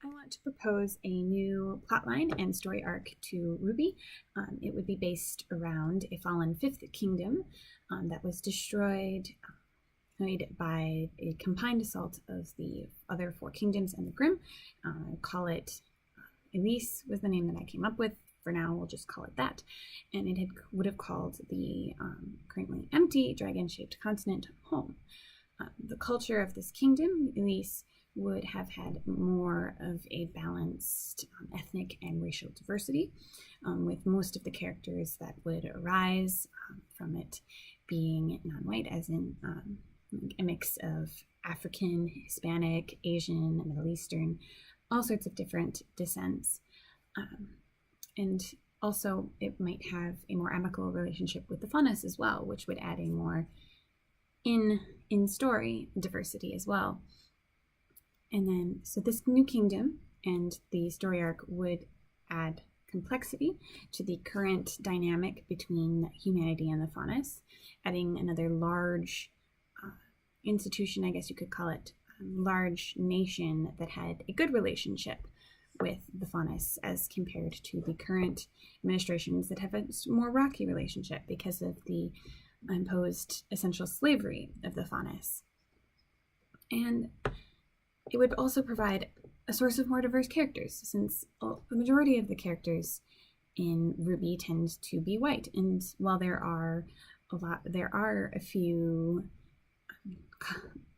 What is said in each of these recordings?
I want to propose a new plotline and story arc to RWBY. It would be based around a fallen fifth kingdom that was destroyed by a combined assault of the other four kingdoms and the Grimm. Call it Elise was the name that I came up with. For now, we'll just call it that. And it would have called the currently empty dragon-shaped continent home. The culture of this kingdom, Elise, would have had more of a balanced ethnic and racial diversity, with most of the characters that would arise from it being non-white, as in a mix of African, Hispanic, Asian, Middle Eastern, all sorts of different descents. And also it might have a more amicable relationship with the Faunus as well, which would add a more in-story diversity as well. And then, so this new kingdom and the story arc would add complexity to the current dynamic between humanity and the Faunus, adding another large institution, I guess you could call it, large nation that had a good relationship with the Faunus as compared to the current administrations that have a more rocky relationship because of the imposed essential slavery of the Faunus. And it would also provide a source of more diverse characters, since the majority of the characters in RWBY tend to be white. And while there are a few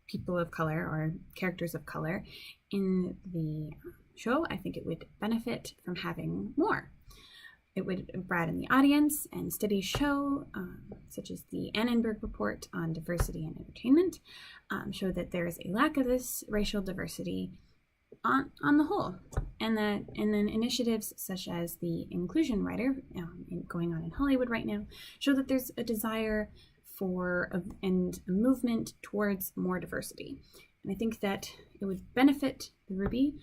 people of color or characters of color in the show, I think it would benefit from having more. It would broaden the audience, and studies show, such as the Annenberg Report on Diversity in Entertainment, show that there is a lack of this racial diversity on the whole. And then initiatives such as the Inclusion Rider going on in Hollywood right now show that there's a desire for and a movement towards more diversity. And I think that it would benefit the RWBY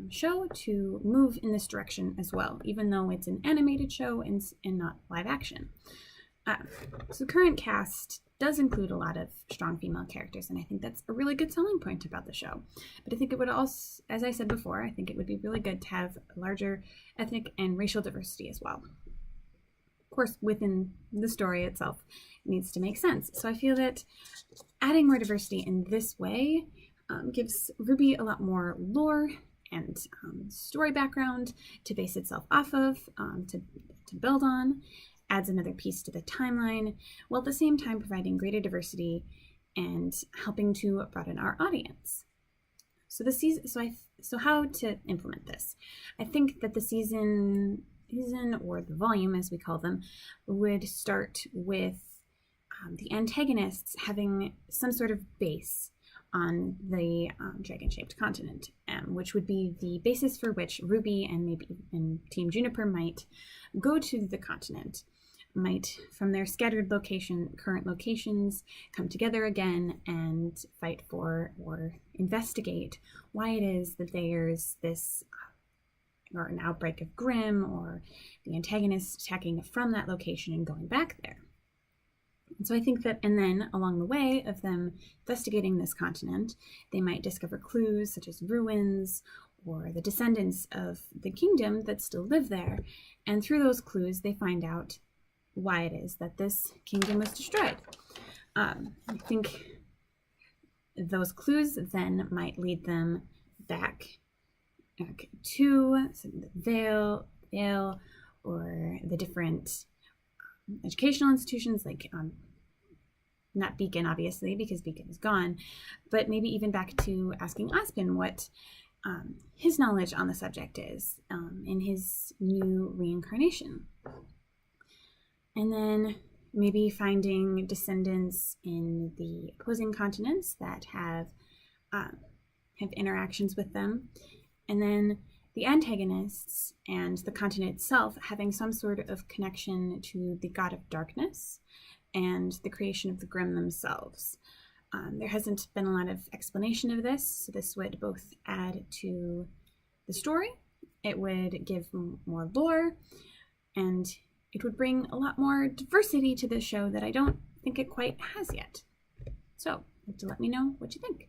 show to move in this direction as well, even though it's an animated show and not live action. So the current cast does include a lot of strong female characters, and I think that's a really good selling point about the show. But I think it would also, as I said before, I think it would be really good to have a larger ethnic and racial diversity as well. Of course, within the story itself, it needs to make sense. So I feel that adding more diversity in this way gives RWBY a lot more lore and story background to base itself off of, to build on, adds another piece to the timeline, while at the same time providing greater diversity and helping to broaden our audience. So the season, so how to implement this? I think that the season or the volume, as we call them, would start with the antagonists having some sort of base on the dragon-shaped continent, which would be the basis for which RWBY and Team Juniper might go to the continent, might from their scattered current locations come together again and fight for or investigate why it is that there's this or an outbreak of Grimm, or the antagonists attacking from that location and going back there. And so I think that, and then along the way of them investigating this continent, they might discover clues such as ruins or the descendants of the kingdom that still live there. And through those clues, they find out why it is that this kingdom was destroyed. I think those clues then might lead them back to the Vale or the different educational institutions, like not Beacon, obviously, because Beacon is gone, but maybe even back to asking Ozpin what his knowledge on the subject is in his new reincarnation. And then maybe finding descendants in the opposing continents that have interactions with them. And then the antagonists and the continent itself having some sort of connection to the god of darkness and the creation of the Grimm themselves. There hasn't been a lot of explanation of this, so this would both add to the story, it would give more lore, and it would bring a lot more diversity to the show that I don't think it quite has yet. So, let me know what you think.